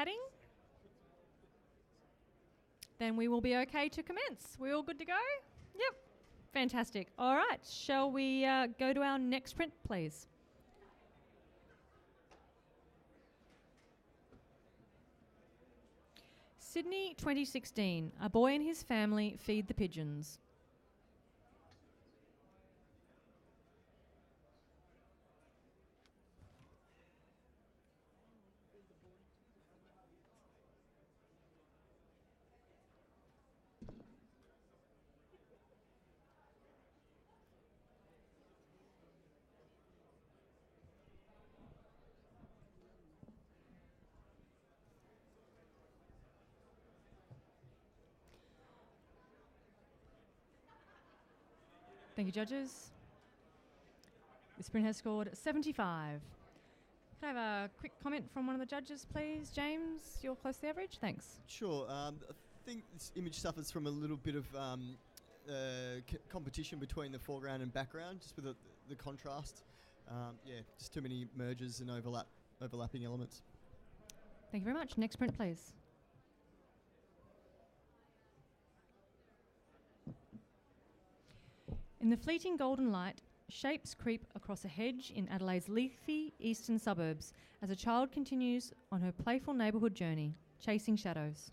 chatting? Then we will be okay to commence. We all good to go? Yep. Fantastic. All right. Shall we go to our next print, please? Sydney 2016. A boy and his family feed the pigeons. Thank you, judges. This print has scored 75. Can I have a quick comment from one of the judges, please? James, you're close to the average? Thanks. Sure. I think this image suffers from a little bit of competition between the foreground and background, just with the contrast. Just too many mergers and overlapping elements. Thank you very much. Next print, please. In the fleeting golden light, shapes creep across a hedge in Adelaide's leafy eastern suburbs as a child continues on her playful neighbourhood journey, chasing shadows.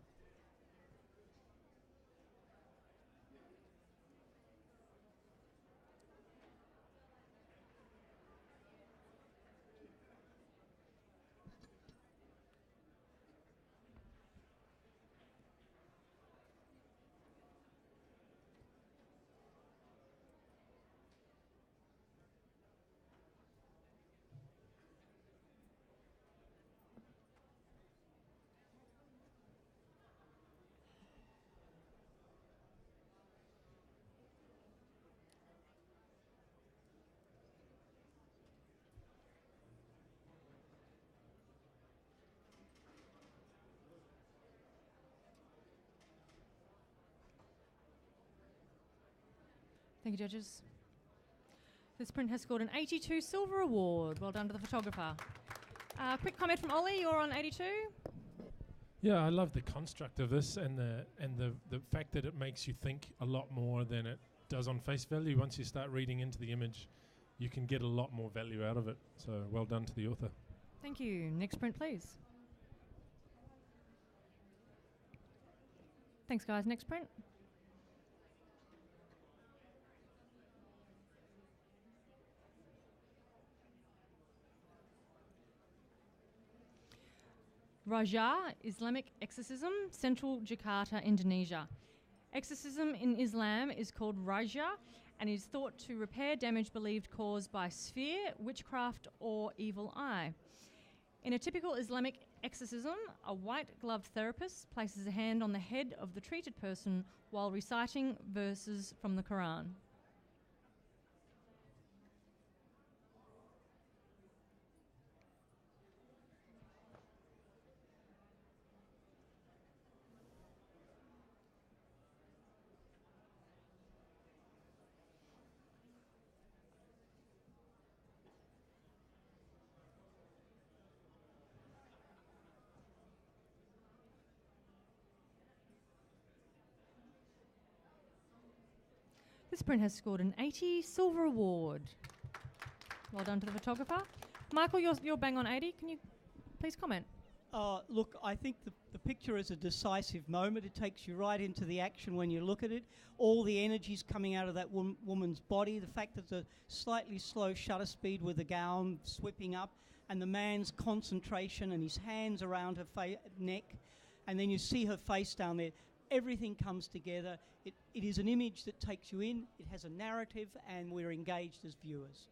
Thank you, judges. This print has scored an 82 Silver Award. Well done to the photographer. Quick comment from Ollie, you're on 82. Yeah, I love the construct of this and the fact that it makes you think a lot more than it does on face value. Once you start reading into the image, you can get a lot more value out of it. So well done to the author. Thank you. Next print, please. Thanks, guys. Next print. Raja, Islamic Exorcism, Central Jakarta, Indonesia. Exorcism in Islam is called Raja and is thought to repair damage believed caused by sphere, witchcraft, or evil eye. In a typical Islamic exorcism, a white-gloved therapist places a hand on the head of the treated person while reciting verses from the Quran. This print has scored an 80 Silver Award. Well done to the photographer. Michael, you're bang on 80. Can you please comment? Look, I think the picture is a decisive moment. It takes you right into the action when you look at it. All the energy's coming out of that woman's body. The fact that the slightly slow shutter speed with the gown sweeping up and the man's concentration and his hands around her neck, and then you see her face down there. Everything comes together. It is an image that takes you in. It has a narrative, and we're engaged as viewers.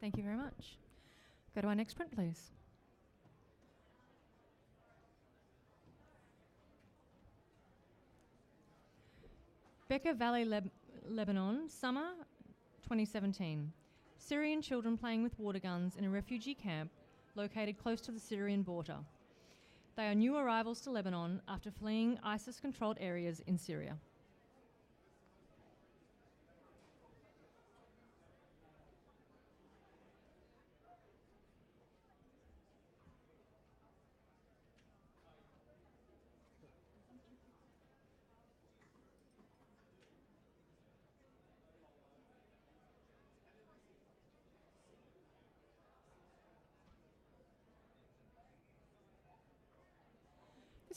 Thank you very much. Go to our next print, please. Becker Valley, Lebanon, summer 2017. Syrian children playing with water guns in a refugee camp located close to the Syrian border. They are new arrivals to Lebanon after fleeing ISIS-controlled areas in Syria.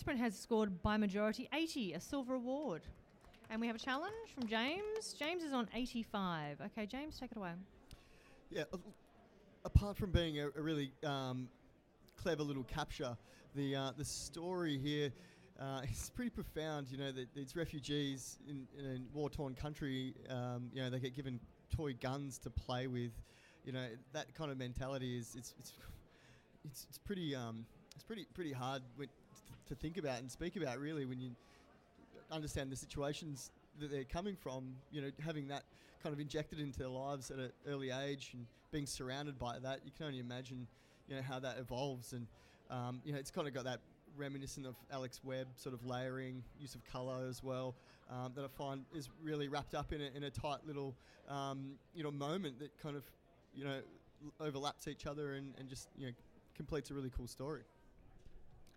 print has scored by majority 80, a silver award. And we have a challenge from James. James is on 85. Okay, James, take it away. Yeah, apart from being a really clever little capture, the story here is pretty profound. You know, these refugees in a war-torn country, you know, they get given toy guns to play with. You know, that kind of mentality is it's pretty hard to think about and speak about, really, when you understand the situations that they're coming from. You know, having that kind of injected into their lives at an early age and being surrounded by that, you can only imagine, you know, how that evolves. And you know, it's kind of got that reminiscent of Alex Webb sort of layering, use of colour as well, that I find is really wrapped up in a tight little you know, moment that kind of, you know, overlaps each other and just, you know, completes a really cool story.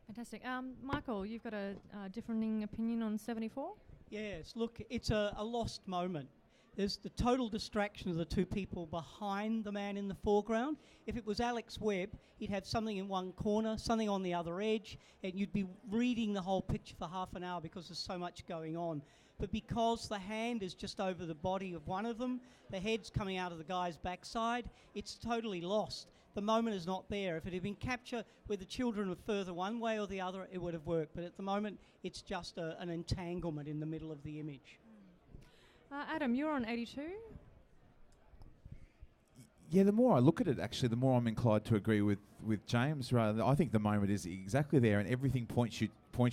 Fantastic. Michael, you've got a differing opinion on 74? Yes, look, it's a lost moment. There's the total distraction of the two people behind the man in the foreground. If it was Alex Webb, he'd have something in one corner, something on the other edge, and you'd be reading the whole picture for half an hour because there's so much going on. But because the hand is just over the body of one of them, the head's coming out of the guy's backside, it's totally lost. The moment is not there. If it had been captured where the children were further one way or the other, it would have worked. But at the moment, it's just an entanglement in the middle of the image. Adam, you're on 82. Yeah, the more I look at it, actually, the more I'm inclined to agree with James. Rather, I think the moment is exactly there, and everything points you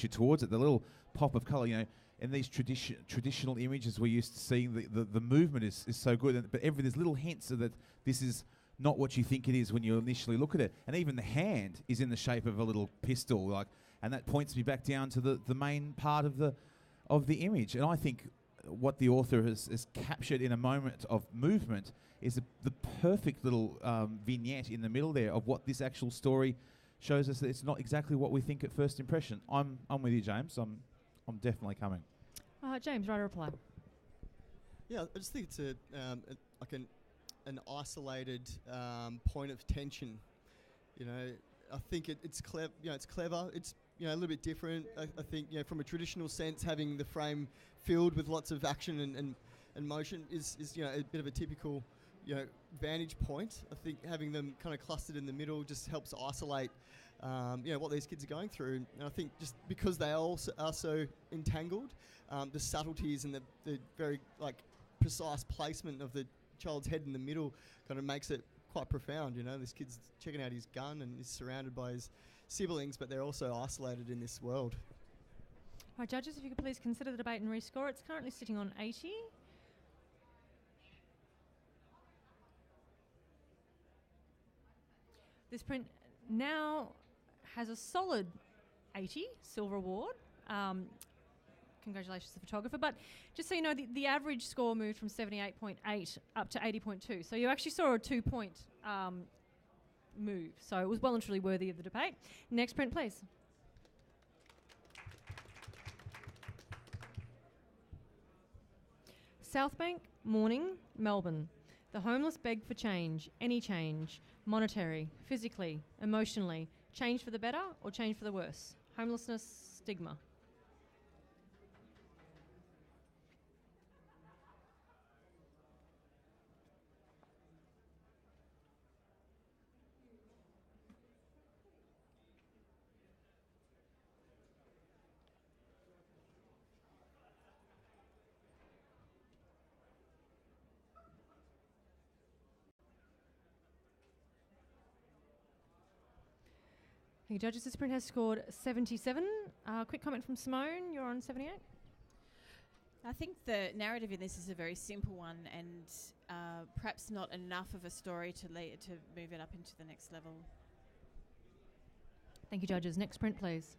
towards it. The little pop of colour, you know, in these traditional images we're used to seeing, the movement is so good, but there's little hints of that this is not what you think it is when you initially look at it. And even the hand is in the shape of a little pistol, like, and that points me back down to the main part of the image. And I think what the author has captured in a moment of movement is the perfect little vignette in the middle there of what this actual story shows us, that it's not exactly what we think at first impression. I'm with you, James. I'm definitely coming. James, write a reply. Yeah, I just think it's like an isolated point of tension. You know, I think it's clever. You know, it's clever. It's, you know, a little bit different. I think, you know, from a traditional sense, having the frame filled with lots of action and motion is you know, a bit of a typical, you know, vantage point. I think having them kind of clustered in the middle just helps isolate you know, what these kids are going through. And I think just because they also are so entangled, the subtleties and the very, like, precise placement of the child's head in the middle kind of makes it quite profound. You know, this kid's checking out his gun and is surrounded by his siblings, but they're also isolated in this world. All right, judges, if you could please consider the debate and rescore. It's currently sitting on 80. This print now has a solid 80 silver award. Congratulations to the photographer. But just so you know, the average score moved from 78.8 up to 80.2. So you actually saw a 2-point move. So it was well and truly worthy of the debate. Next print, please. Southbank, Morning, Melbourne. The homeless beg for change, any change, monetary, physically, emotionally, change for the better or change for the worse. Homelessness, stigma. The judges, this print has scored 77. Quick comment from Simone, you're on 78. I think the narrative in this is a very simple one, and perhaps not enough of a story to move it up into the next level. Thank you, judges. Next print, please.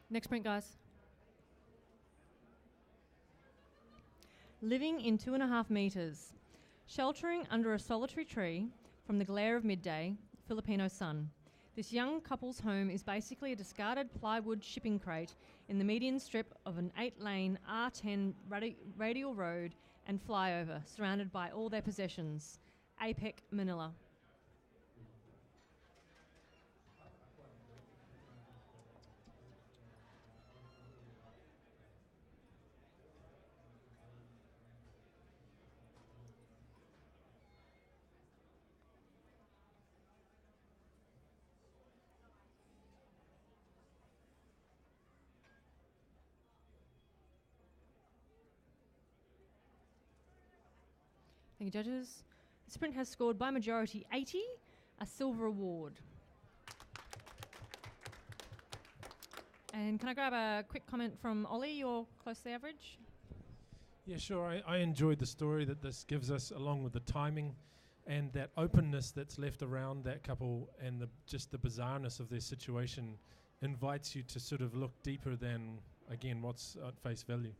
Next print, guys. Living in 2.5 meters, sheltering under a solitary tree from the glare of midday, Filipino sun. This young couple's home is basically a discarded plywood shipping crate in the median strip of an 8-lane R10 radial road and flyover, surrounded by all their possessions. APPA, Manila. Thank you, judges. The sprint has scored by majority 80, a silver award. And can I grab a quick comment from Ollie? You're close to the average. Yeah, sure. I enjoyed the story that this gives us, along with the timing and that openness that's left around that couple, and just the bizarreness of their situation invites you to sort of look deeper than, again, what's at face value.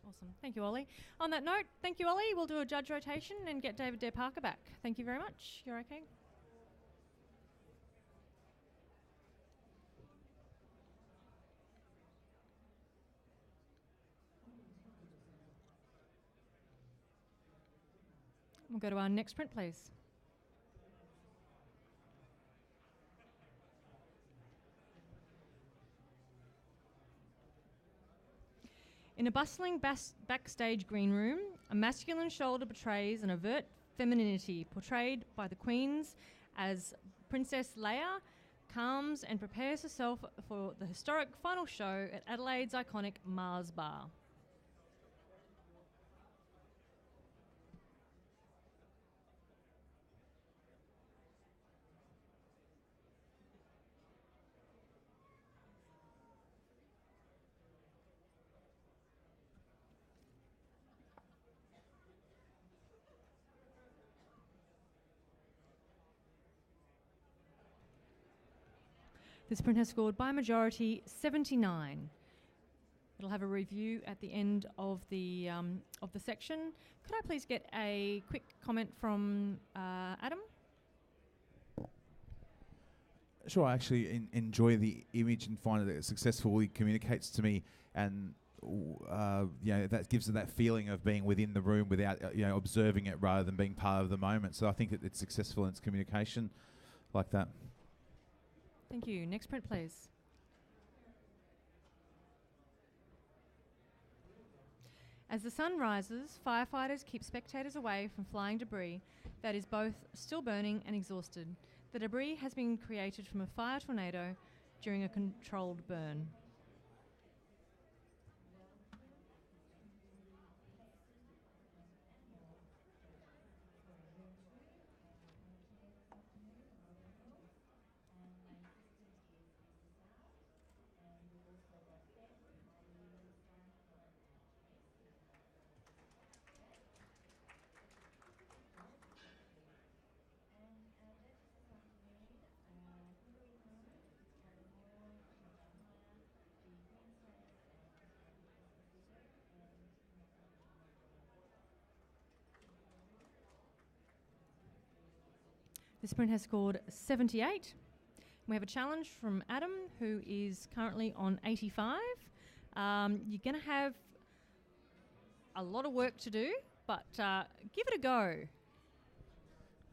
Awesome. Thank you, Ollie. On that note, thank you, Ollie. We'll do a judge rotation and get David Dare Parker back. Thank you very much. You're okay? We'll go to our next print, please. In a bustling backstage green room, a masculine shoulder betrays an overt femininity portrayed by the queens as Princess Leia calms and prepares herself for the historic final show at Adelaide's iconic Mars Bar. This print has scored by majority 79. It'll have a review at the end of the section. Could I please get a quick comment from Adam? Sure, I actually enjoy the image and find that it successfully communicates to me, and that gives it that feeling of being within the room without observing it rather than being part of the moment. So I think that it's successful in its communication like that. Thank you. Next print, please. As the sun rises, firefighters keep spectators away from flying debris that is both still burning and exhausted. The debris has been created from a fire tornado during a controlled burn. This print has scored 78. We have a challenge from Adam, who is currently on 85. You're going to have a lot of work to do, but give it a go.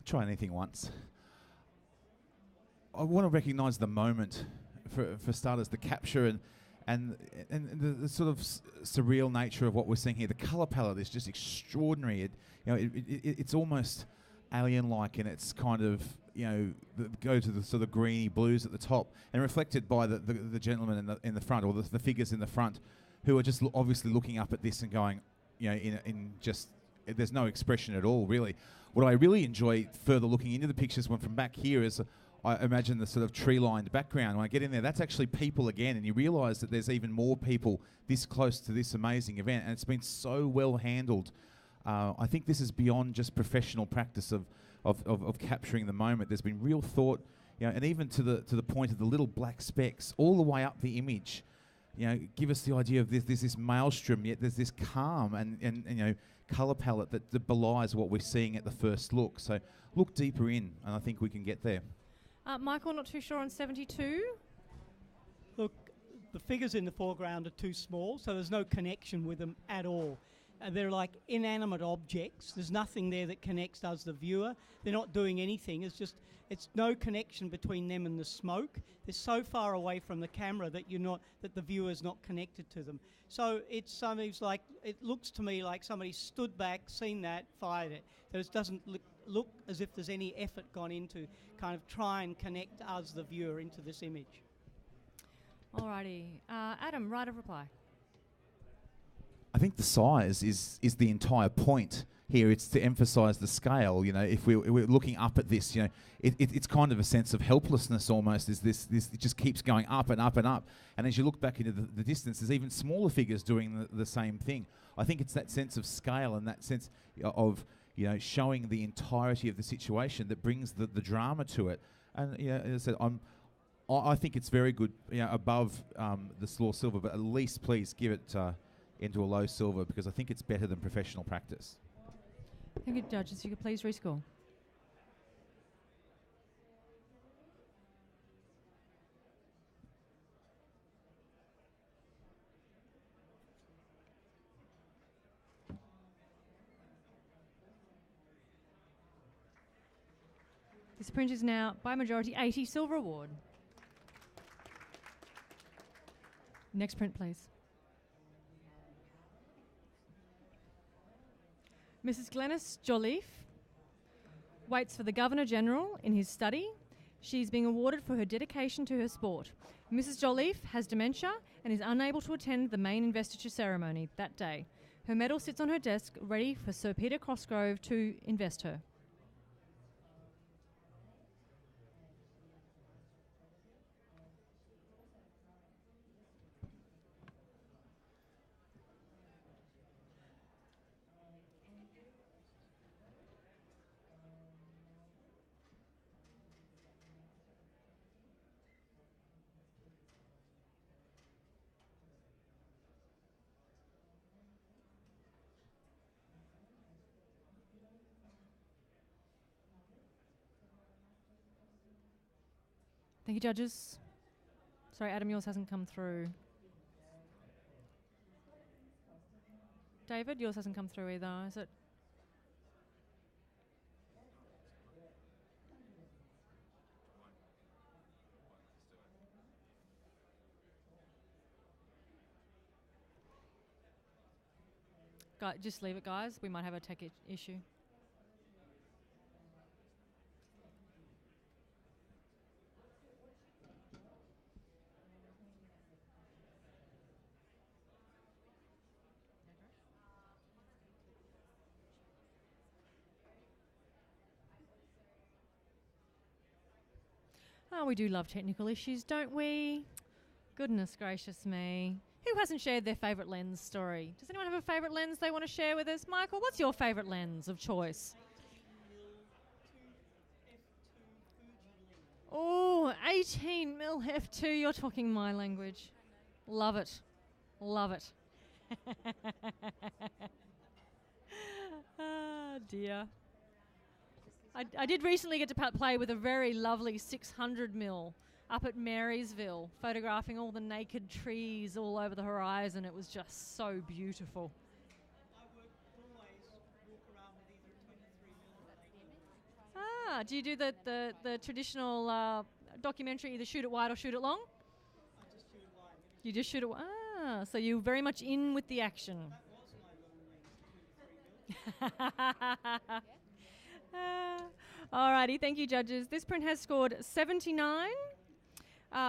Try anything once. I want to recognise the moment for starters, the capture and the sort of surreal nature of what we're seeing here. The colour palette is just extraordinary. It's almost alien-like in its kind of, go to the sort of greeny blues at the top, and reflected by the gentleman in the front, or the figures in the front, who are just obviously looking up at this and going, in just, there's no expression at all, really. What I really enjoy further looking into the pictures from back here is, I imagine the sort of tree-lined background. When I get in there, that's actually people again, and you realise that there's even more people this close to this amazing event, and it's been so well handled. I think this is beyond just professional practice of capturing the moment. There's been real thought, and even to the point of the little black specks all the way up the image. Give us the idea of this maelstrom, yet there's this calm and colour palette that belies what we're seeing at the first look. So look deeper in, and I think we can get there. Michael, not too sure on 72. Look, the figures in the foreground are too small, so there's no connection with them at all. They're like inanimate objects. There's nothing there that connects us, the viewer. They're not doing anything. It's no connection between them and the smoke. They're so far away from the camera that the viewer's not connected to them. So it looks to me like somebody stood back, seen that, fired it. So it doesn't look as if there's any effort gone into kind of try and connect us, the viewer, into this image. Alrighty. Adam, right of reply. I think the size is the entire point. here it's to emphasise the scale. You know, if we're looking up at this, you know, it's kind of a sense of helplessness almost. Is this it just keeps going up and up and up, and as you look back into the distance, there's even smaller figures doing the same thing. I think it's that sense of scale and that sense of, you know, showing the entirety of the situation that brings the drama to it. And, you know, as I said, I think it's very good, you know, above the slow silver, but at least please give it into a low silver, because I think it's better than professional practice. Thank you, judges. You could please rescore. This print is now, by majority, 80 silver award. Next print, please. Mrs. Glenys Jolliffe waits for the Governor-General in his study. She's being awarded for her dedication to her sport. Mrs. Jolliffe has dementia and is unable to attend the main investiture ceremony that day. Her medal sits on her desk, ready for Sir Peter Cosgrove to invest her. Thank you, judges. Sorry, Adam, yours hasn't come through. David, yours hasn't come through either, is it? Just leave it, guys. We might have a tech issue. Oh, we do love technical issues, don't we? Goodness gracious me. Who hasn't shared their favourite lens story? Does anyone have a favourite lens they want to share with us? Michael, what's your favourite lens of choice? Oh, 18mm f2. You're talking my language. Love it. Love it. Oh, dear. I did recently get to play with a very lovely 600mm up at Marysville, photographing all the naked trees all over the horizon. It was just so beautiful. I would always walk around with either 23mm or 18mm. Do you do the traditional documentary, either shoot it wide or shoot it long? I just shoot it wide. You just shoot it. So you're very much in with the action. That was my long range, 23mm. Alrighty, thank you, judges. This print has scored 79.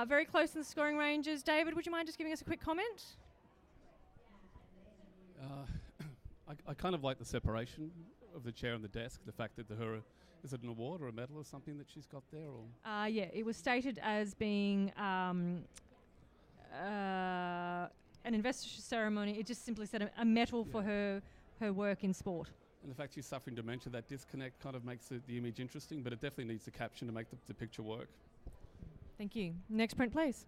Very close in the scoring ranges. David, would you mind just giving us a quick comment? I kind of like the separation of the chair and the desk, the fact that is it an award or a medal or something that she's got there? Or Yeah, it was stated as being an investiture ceremony. It just simply said a medal for her work in sport. And the fact she's suffering dementia, that disconnect kind of makes the image interesting, but it definitely needs a caption to make the picture work. Thank you. Next print, please.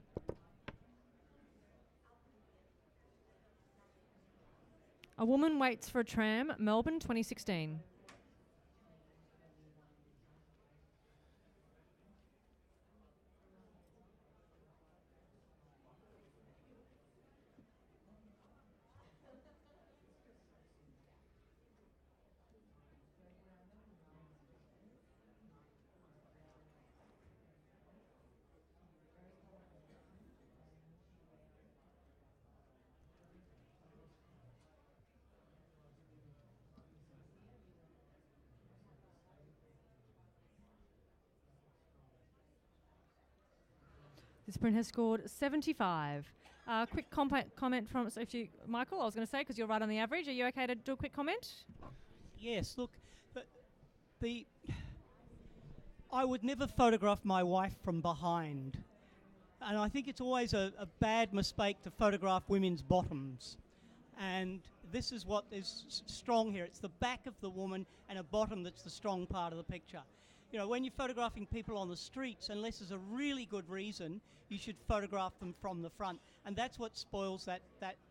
A woman waits for a tram, Melbourne, 2016. This print has scored 75. Quick comment from Michael, I was going to say, because you're right on the average. Are you okay to do a quick comment? Yes, look, I would never photograph my wife from behind. And I think it's always a bad mistake to photograph women's bottoms. And this is what is strong here. It's the back of the woman and a bottom that's the strong part of the picture. You know, when you're photographing people on the streets, unless there's a really good reason, you should photograph them from the front. And that's what spoils that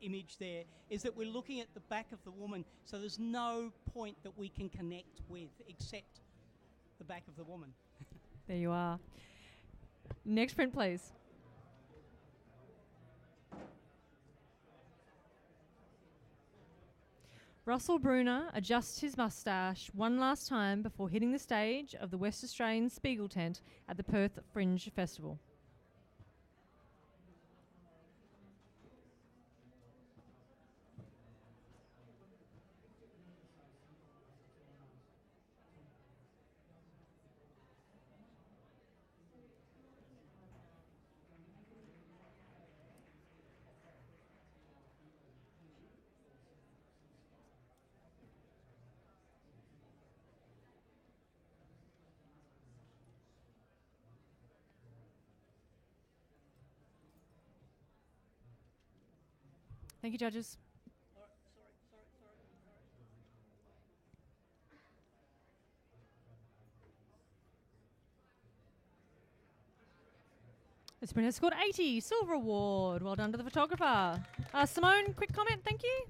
image there, is that we're looking at the back of the woman, so there's no point that we can connect with except the back of the woman. There you are. Next print, please. Russell Bruner adjusts his moustache one last time before hitting the stage of the West Australian Spiegel tent at the Perth Fringe Festival. Thank you, judges. This print has scored 80, silver award. Well done to the photographer. Simone, quick comment, thank you.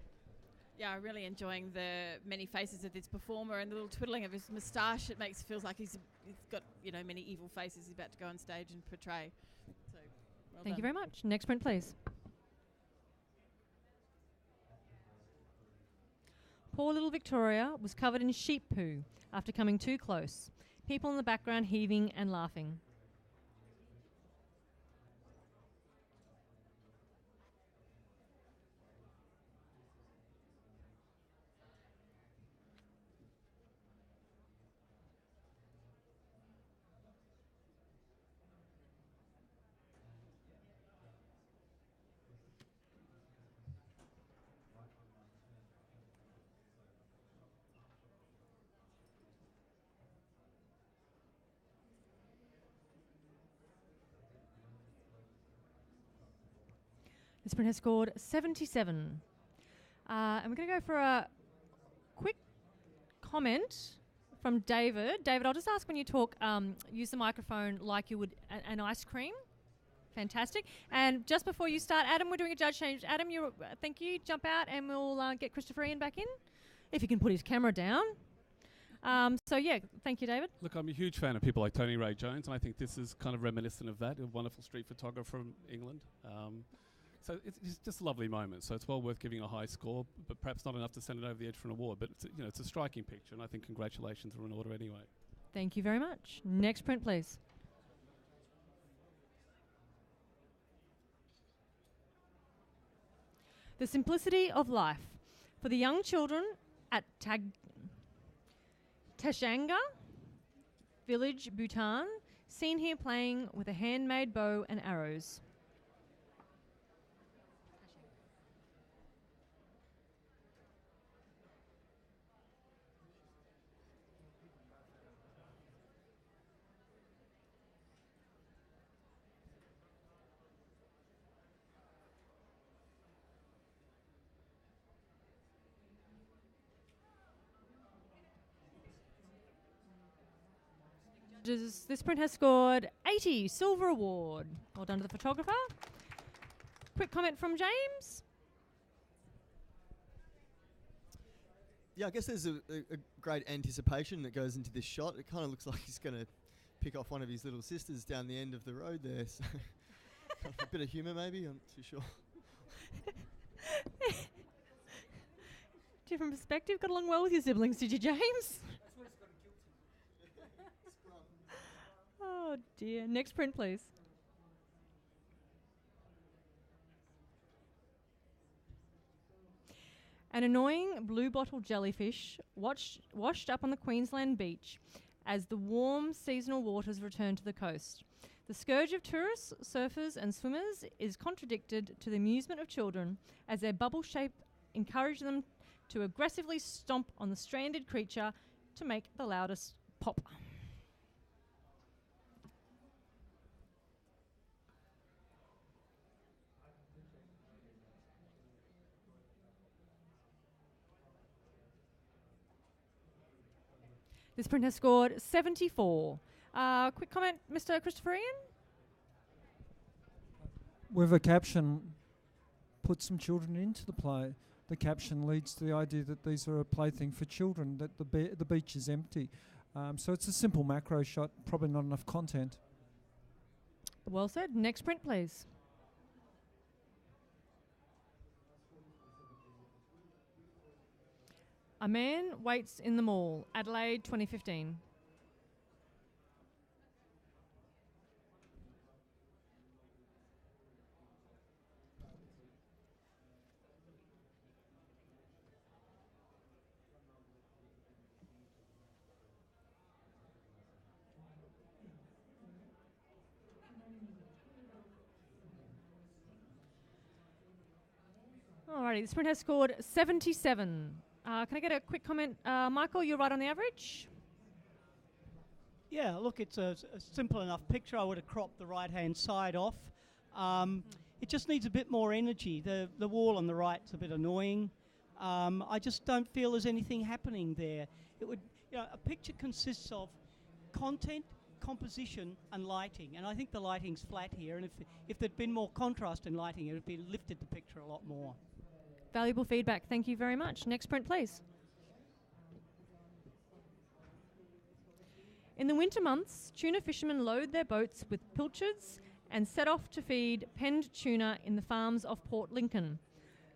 Yeah, I'm really enjoying the many faces of this performer and the little twiddling of his moustache. It feels like he's got, you know, many evil faces he's about to go on stage and portray. So, well Thank you done. very much. Next print, please. Poor little Victoria was covered in sheep poo after coming too close. People in the background heaving and laughing. This print has scored 77. And we're going to go for a quick comment from David. David, I'll just ask when you talk, use the microphone like you would an ice cream. Fantastic. And just before you start, Adam, we're doing a judge change. Adam, thank you. Jump out and we'll get Christopher Ian back in, if he can put his camera down. So, yeah, thank you, David. Look, I'm a huge fan of people like Tony Ray Jones, and I think this is kind of reminiscent of that, a wonderful street photographer from England. So it's just a lovely moment. So it's well worth giving a high score, but perhaps not enough to send it over the edge for an award. But it's a striking picture, and I think congratulations are in order anyway. Thank you very much. Next print, please. The simplicity of life for the young children at Tashanga village, Bhutan, seen here playing with a handmade bow and arrows. This print has scored 80, silver award. Well done to the photographer. Quick comment from James. Yeah, I guess there's a great anticipation that goes into this shot. It kind of looks like he's going to pick off one of his little sisters down the end of the road there. So a bit of humour maybe, I'm not too sure. Different perspective. Got along well with your siblings, did you, James? Oh dear. Next print, please. An annoying blue bottle jellyfish washed up on the Queensland beach as the warm seasonal waters return to the coast. The scourge of tourists, surfers and swimmers is contradicted to the amusement of children as their bubble shape encourage them to aggressively stomp on the stranded creature to make the loudest pop. This print has scored 74. Quick comment, Mr. Christopher Ian? With a caption, put some children into the play. The caption leads to the idea that these are a plaything for children, that the beach is empty. So it's a simple macro shot, probably not enough content. Well said. Next print, please. A man waits in the mall, Adelaide 2015. Alrighty, this print has scored 77. Can I get a quick comment? Michael, you're right on the average? Yeah, look, it's a simple enough picture. I would have cropped the right-hand side off. It just needs a bit more energy. The wall on the right's a bit annoying. I just don't feel there's anything happening there. It would, a picture consists of content, composition, and lighting. And I think the lighting's flat here. And if there'd been more contrast in lighting, it would be lifted the picture a lot more. Valuable feedback. Thank you very much. Next print, please. In the winter months, tuna fishermen load their boats with pilchards and set off to feed penned tuna in the farms of Port Lincoln.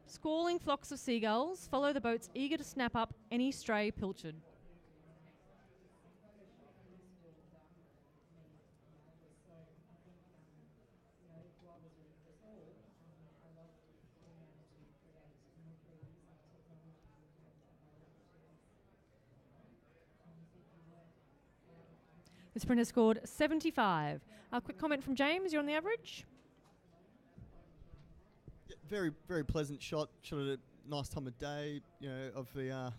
Squalling flocks of seagulls follow the boats, eager to snap up any stray pilchard. This print has scored 75. A quick comment from James, you're on the average? Yeah, very, very pleasant shot. Shot at a nice time of day, of the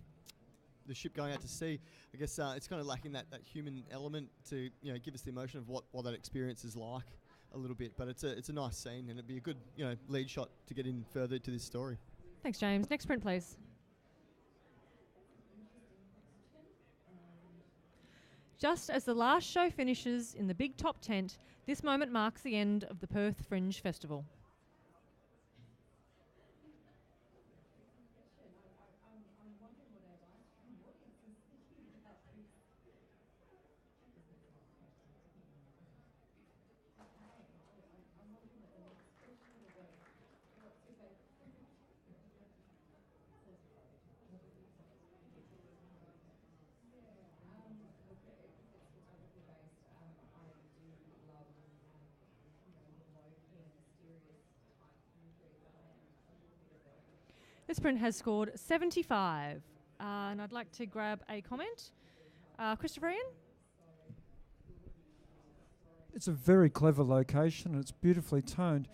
ship going out to sea. I guess it's kind of lacking that human element to, give us the emotion of what that experience is like a little bit. But it's a nice scene, and it'd be a good, lead shot to get in further to this story. Thanks, James. Next print, please. Just as the last show finishes in the big top tent, this moment marks the end of the Perth Fringe Festival. This print has scored 75. And I'd like to grab a comment. Christopher Ian? It's a very clever location and it's beautifully toned.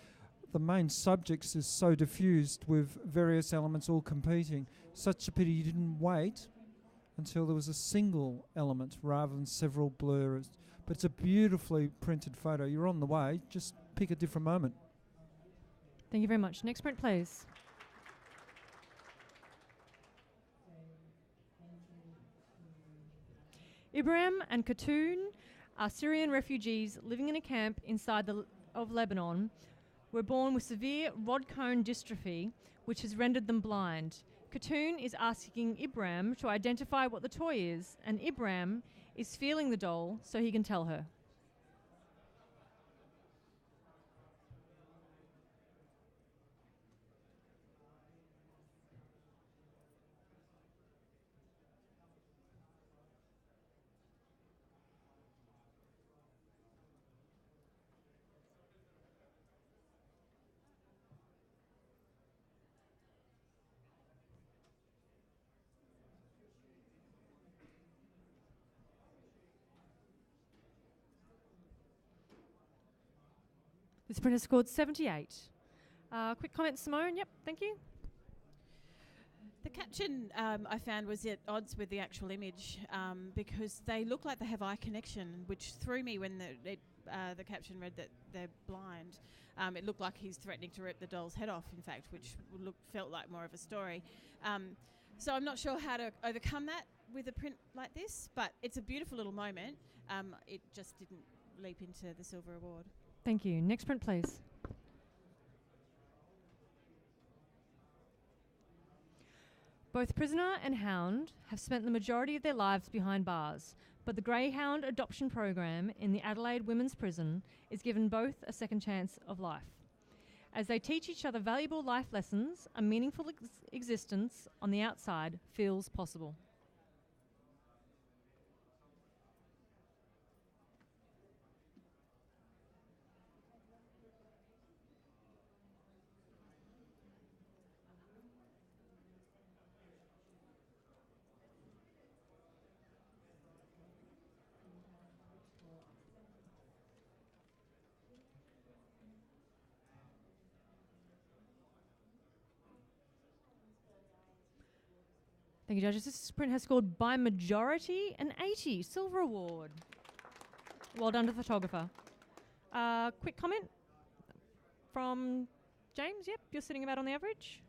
The main subjects is so diffused with various elements all competing. Such a pity you didn't wait until there was a single element rather than several blurs. But it's a beautifully printed photo. You're on the way, just pick a different moment. Thank you very much. Next print, please. Ibrahim and Khatun are Syrian refugees living in a camp inside of Lebanon, were born with severe rod cone dystrophy, which has rendered them blind. Khatun is asking Ibrahim to identify what the toy is, and Ibrahim is feeling the doll so he can tell her. This print has scored 78. Quick comment, Simone. Yep, thank you. The caption I found was at odds with the actual image because they look like they have eye connection, which threw me when the caption read that they're blind. It looked like he's threatening to rip the doll's head off, in fact, which felt like more of a story. So I'm not sure how to overcome that with a print like this, but it's a beautiful little moment. It just didn't leap into the silver award. Thank you. Next print, please. Both prisoner and hound have spent the majority of their lives behind bars, but the Greyhound adoption program in the Adelaide Women's Prison is given both a second chance of life. As they teach each other valuable life lessons, a meaningful existence on the outside feels possible. Thank you, judges. This print has scored by majority an 80, silver award. Well done to the photographer. Quick comment from James. Yep, you're sitting about on the average.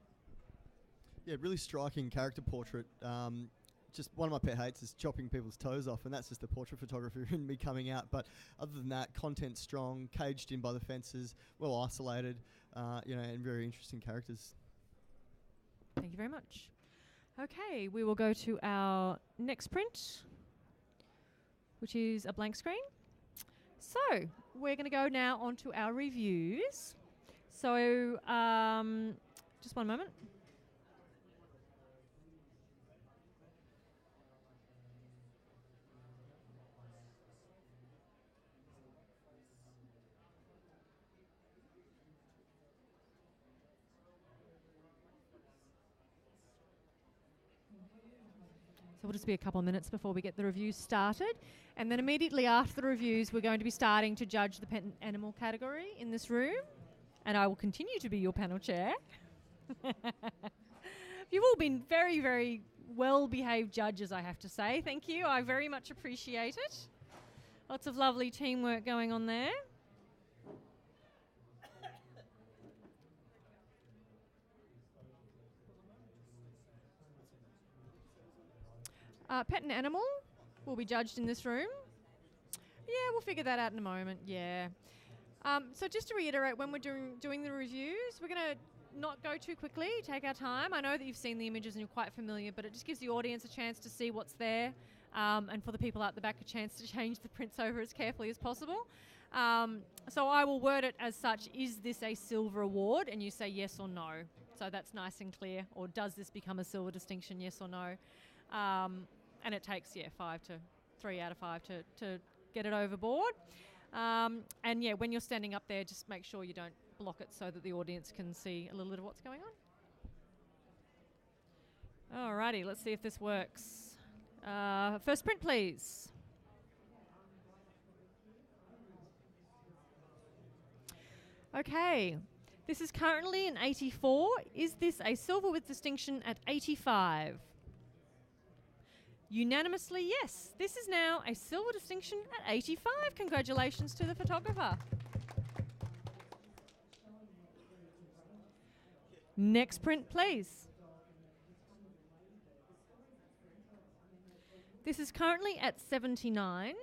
Yeah, really striking character portrait. Just one of my pet hates is chopping people's toes off, and that's just the portrait photography in me coming out. But other than that, content strong, caged in by the fences, well isolated, and very interesting characters. Thank you very much. Okay, we will go to our next print, which is a blank screen. So we're going to go now on to our reviews. So just one moment. So we'll just be a couple of minutes before we get the reviews started. And then immediately after the reviews, we're going to be starting to judge the pet and animal category in this room. And I will continue to be your panel chair. You've all been very, very well-behaved judges, I have to say. Thank you. I very much appreciate it. Lots of lovely teamwork going on there. Pet and animal will be judged in this room. Yeah, we'll figure that out in a moment, yeah. So just to reiterate, when we're doing the reviews, we're going to not go too quickly, take our time. I know that you've seen the images and you're quite familiar, but it just gives the audience a chance to see what's there, and for the people out the back a chance to change the prints over as carefully as possible. So I will word it as such: is this a silver award? And you say yes or no. So that's nice and clear. Or does this become a silver distinction, yes or no? And it takes, 3 out of 5 to get it overboard. And yeah, when you're standing up there, just make sure you don't block it so that the audience can see a little bit of what's going on. Alrighty, let's see if this works. First print, please. Okay, this is currently an 84. Is this a silver with distinction at 85? Unanimously, yes. This is now a silver distinction at 85. Congratulations to the photographer. Next print, please. This is currently at 79.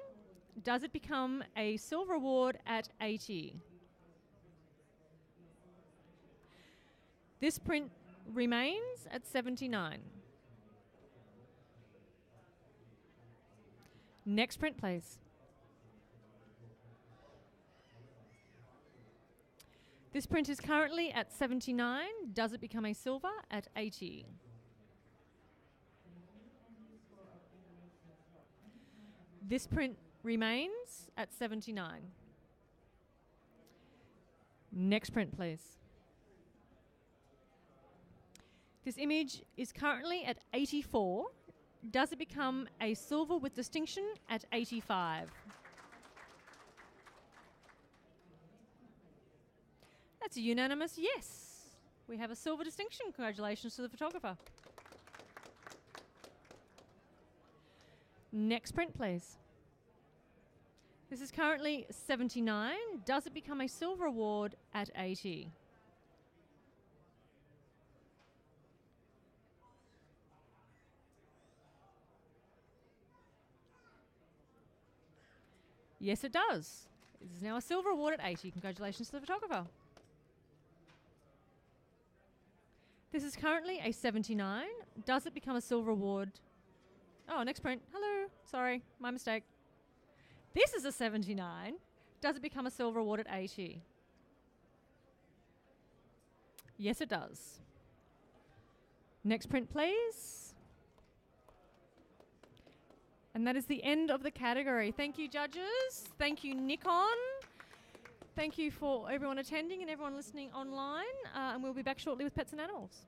Does it become a silver award at 80? This print remains at 79. Next print, please. This print is currently at 79. Does it become a silver at 80? This print remains at 79. Next print, please. This image is currently at 84. Does it become a silver with distinction at 85? That's a unanimous yes. We have a silver distinction. Congratulations to the photographer. Next print, please. This is currently 79. Does it become a silver award at 80? Yes, it does. This is now a silver award at 80. Congratulations to the photographer. This is currently a 79. Does it become a silver award? Oh, next print. Hello. Sorry, my mistake. This is a 79. Does it become a silver award at 80? Yes, it does. Next print, please. And that is the end of the category. Thank you, judges. Thank you, Nikon. Thank you for everyone attending and everyone listening online. And we'll be back shortly with Pets and Animals.